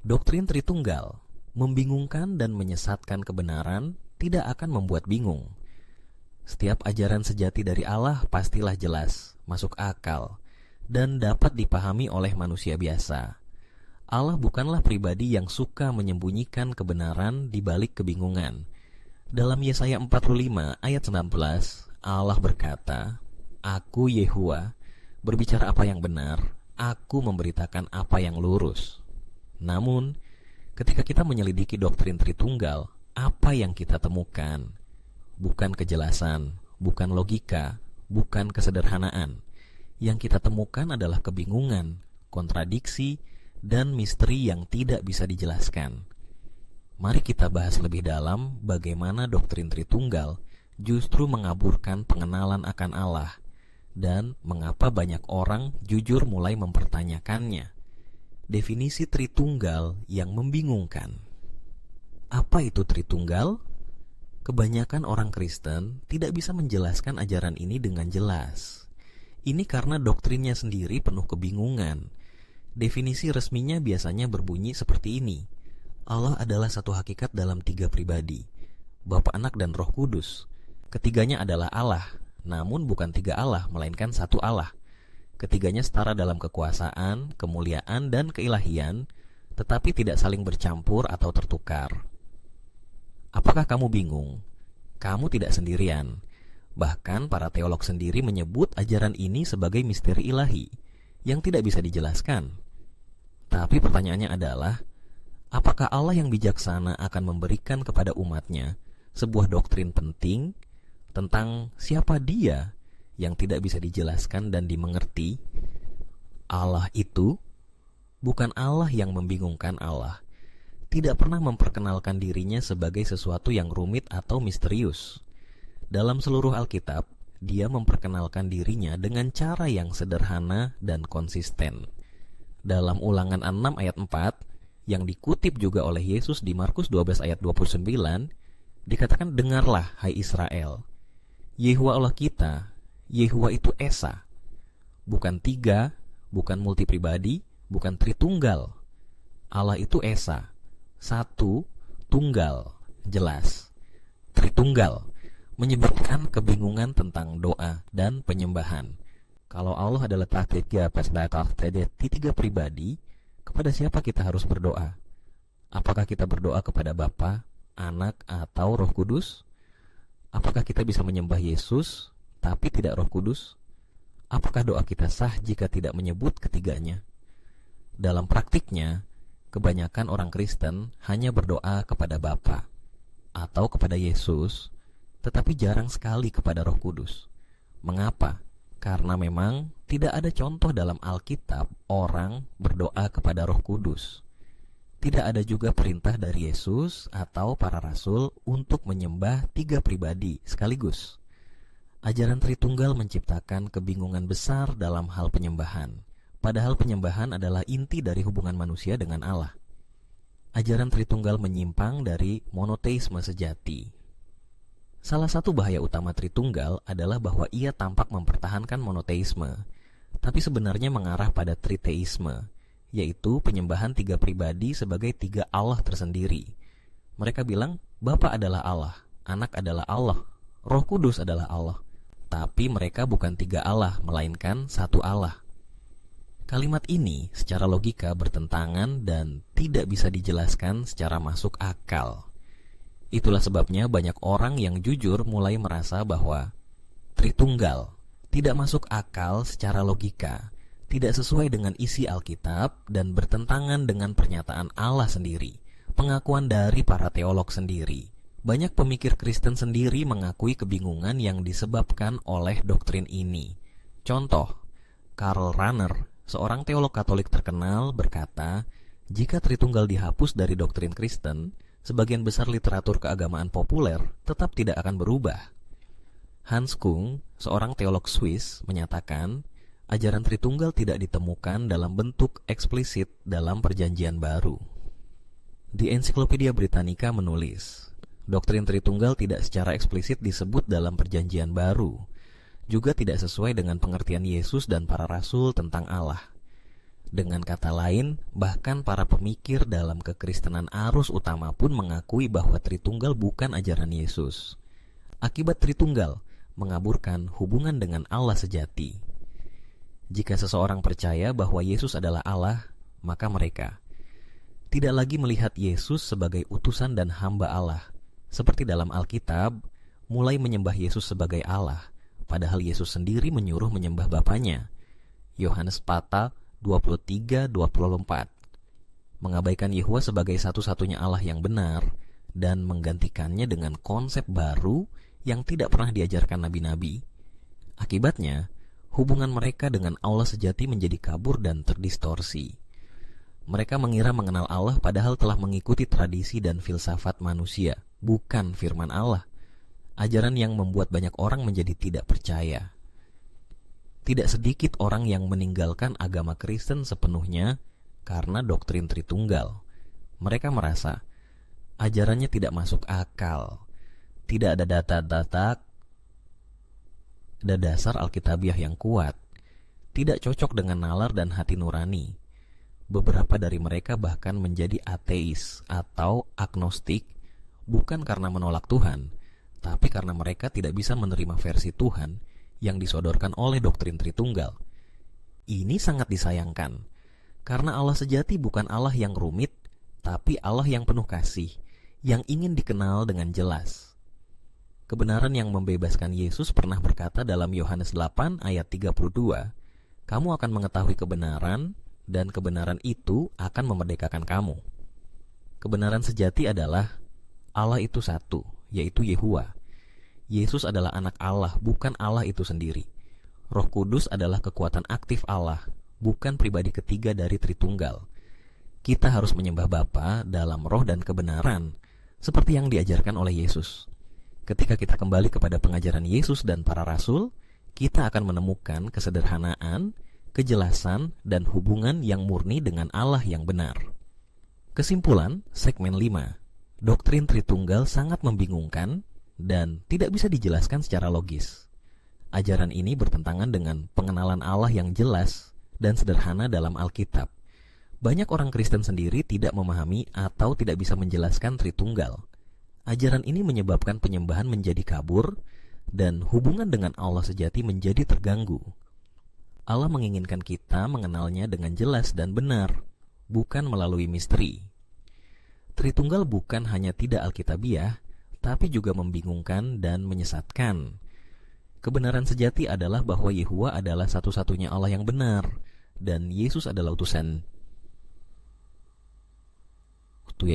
Doktrin Tritunggal membingungkan dan menyesatkan kebenaran tidak akan membuat bingung. Setiap ajaran sejati dari Allah pastilah jelas, masuk akal, dan dapat dipahami oleh manusia biasa. Allah bukanlah pribadi yang suka menyembunyikan kebenaran di balik kebingungan. Dalam Yesaya 45 ayat 19, Allah berkata, "Aku Yehuwa, berbicara apa yang benar, aku memberitakan apa yang lurus." Namun, ketika kita menyelidiki doktrin Tritunggal, apa yang kita temukan? Bukan kejelasan, bukan logika, bukan kesederhanaan. Yang kita temukan adalah kebingungan, kontradiksi, dan misteri yang tidak bisa dijelaskan. Mari kita bahas lebih dalam bagaimana doktrin Tritunggal justru mengaburkan pengenalan akan Allah, dan mengapa banyak orang jujur mulai mempertanyakannya. Definisi Tritunggal yang membingungkan. Apa itu Tritunggal? Kebanyakan orang Kristen tidak bisa menjelaskan ajaran ini dengan jelas. Ini karena doktrinnya sendiri penuh kebingungan. Definisi resminya biasanya berbunyi seperti ini. Allah adalah satu hakikat dalam 3 pribadi, Bapa, Anak, dan Roh Kudus. Ketiganya adalah Allah, namun bukan 3 Allah, melainkan satu Allah. Ketiganya setara dalam kekuasaan, kemuliaan, dan keilahian, tetapi tidak saling bercampur atau tertukar. Apakah kamu bingung? Kamu tidak sendirian. Bahkan para teolog sendiri menyebut ajaran ini sebagai misteri ilahi yang tidak bisa dijelaskan. Tapi pertanyaannya adalah, apakah Allah yang bijaksana akan memberikan kepada umatnya sebuah doktrin penting tentang siapa Dia yang tidak bisa dijelaskan dan dimengerti? Allah itu bukan Allah yang membingungkan. Allah tidak pernah memperkenalkan dirinya sebagai sesuatu yang rumit atau misterius. Dalam seluruh Alkitab, Dia memperkenalkan dirinya dengan cara yang sederhana dan konsisten. Dalam Ulangan 6 ayat 4, yang dikutip juga oleh Yesus di Markus 12 ayat 29, dikatakan, "Dengarlah, hai Israel, Yehuwa Allah kita, Yehuwa itu Esa." Bukan 3, bukan multipribadi, bukan Tritunggal. Allah itu Esa, satu, tunggal, jelas. Tritunggal menyebabkan kebingungan tentang doa dan penyembahan. Kalau Allah adalah tiga pribadi, kepada siapa kita harus berdoa? Apakah kita berdoa kepada Bapa, Anak, atau Roh Kudus? Apakah kita bisa menyembah Yesus tapi tidak Roh Kudus? Apakah doa kita sah jika tidak menyebut ketiganya? Dalam praktiknya, kebanyakan orang Kristen hanya berdoa kepada Bapa atau kepada Yesus, tetapi jarang sekali kepada Roh Kudus. Mengapa? Karena memang tidak ada contoh dalam Alkitab orang berdoa kepada Roh Kudus. Tidak ada juga perintah dari Yesus atau para rasul untuk menyembah 3 pribadi sekaligus. Ajaran Tritunggal menciptakan kebingungan besar dalam hal penyembahan, padahal penyembahan adalah inti dari hubungan manusia dengan Allah. Ajaran Tritunggal menyimpang dari monoteisme sejati. Salah satu bahaya utama Tritunggal adalah bahwa ia tampak mempertahankan monoteisme, tapi sebenarnya mengarah pada triteisme, yaitu penyembahan 3 pribadi sebagai 3 Allah tersendiri. Mereka bilang Bapa adalah Allah, Anak adalah Allah, Roh Kudus adalah Allah. Tapi mereka bukan 3 Allah, melainkan satu Allah. Kalimat ini secara logika bertentangan dan tidak bisa dijelaskan secara masuk akal. Itulah sebabnya banyak orang yang jujur mulai merasa bahwa Tritunggal tidak masuk akal secara logika, tidak sesuai dengan isi Alkitab, dan bertentangan dengan pernyataan Allah sendiri, pengakuan dari para teolog sendiri. Banyak pemikir Kristen sendiri mengakui kebingungan yang disebabkan oleh doktrin ini. Contoh, Karl Rahner, seorang teolog Katolik terkenal, berkata, jika Tritunggal dihapus dari doktrin Kristen, sebagian besar literatur keagamaan populer tetap tidak akan berubah. Hans Kung, seorang teolog Swiss, menyatakan, ajaran Tritunggal tidak ditemukan dalam bentuk eksplisit dalam Perjanjian Baru. Di Ensiklopedia Britannica menulis, doktrin Tritunggal tidak secara eksplisit disebut dalam Perjanjian Baru, juga tidak sesuai dengan pengertian Yesus dan para rasul tentang Allah. Dengan kata lain, bahkan para pemikir dalam kekristenan arus utama pun mengakui bahwa Tritunggal bukan ajaran Yesus. Akibat Tritunggal mengaburkan hubungan dengan Allah sejati. Jika seseorang percaya bahwa Yesus adalah Allah, maka mereka tidak lagi melihat Yesus sebagai utusan dan hamba Allah, seperti dalam Alkitab, mulai menyembah Yesus sebagai Allah, padahal Yesus sendiri menyuruh menyembah Bapanya. Yohanes 4:23-24. Mengabaikan Yehova sebagai satu-satunya Allah yang benar dan menggantikannya dengan konsep baru yang tidak pernah diajarkan nabi-nabi. Akibatnya, hubungan mereka dengan Allah sejati menjadi kabur dan terdistorsi. Mereka mengira mengenal Allah padahal telah mengikuti tradisi dan filsafat manusia, bukan firman Allah. Ajaran yang membuat banyak orang menjadi tidak percaya. Tidak sedikit orang yang meninggalkan agama Kristen sepenuhnya karena doktrin Tritunggal. Mereka merasa ajarannya tidak masuk akal, tidak ada data-data dasar Alkitabiah yang kuat, tidak cocok dengan nalar dan hati nurani. Beberapa dari mereka bahkan menjadi ateis atau agnostik, bukan karena menolak Tuhan, tapi karena mereka tidak bisa menerima versi Tuhan yang disodorkan oleh doktrin Tritunggal. Ini sangat disayangkan, karena Allah sejati bukan Allah yang rumit, tapi Allah yang penuh kasih, yang ingin dikenal dengan jelas. Kebenaran yang membebaskan Yesus pernah berkata dalam Yohanes 8 ayat 32, "Kamu akan mengetahui kebenaran, dan kebenaran itu akan memerdekakan kamu." Kebenaran sejati adalah Allah itu satu, yaitu Yehova. Yesus adalah anak Allah, bukan Allah itu sendiri. Roh Kudus adalah kekuatan aktif Allah, bukan pribadi ketiga dari Tritunggal. Kita harus menyembah Bapa dalam roh dan kebenaran, seperti yang diajarkan oleh Yesus. Ketika kita kembali kepada pengajaran Yesus dan para rasul, kita akan menemukan kesederhanaan, kejelasan, dan hubungan yang murni dengan Allah yang benar. Kesimpulan, segmen 5. Doktrin Tritunggal sangat membingungkan dan tidak bisa dijelaskan secara logis. Ajaran ini bertentangan dengan pengenalan Allah yang jelas dan sederhana dalam Alkitab. Banyak orang Kristen sendiri tidak memahami atau tidak bisa menjelaskan Tritunggal. Ajaran ini menyebabkan penyembahan menjadi kabur dan hubungan dengan Allah sejati menjadi terganggu. Allah menginginkan kita mengenalnya dengan jelas dan benar, bukan melalui misteri. Tritunggal bukan hanya tidak alkitabiah, tapi juga membingungkan dan menyesatkan. Kebenaran sejati adalah bahwa Yehova adalah satu-satunya Allah yang benar, dan Yesus adalah utusan. Itu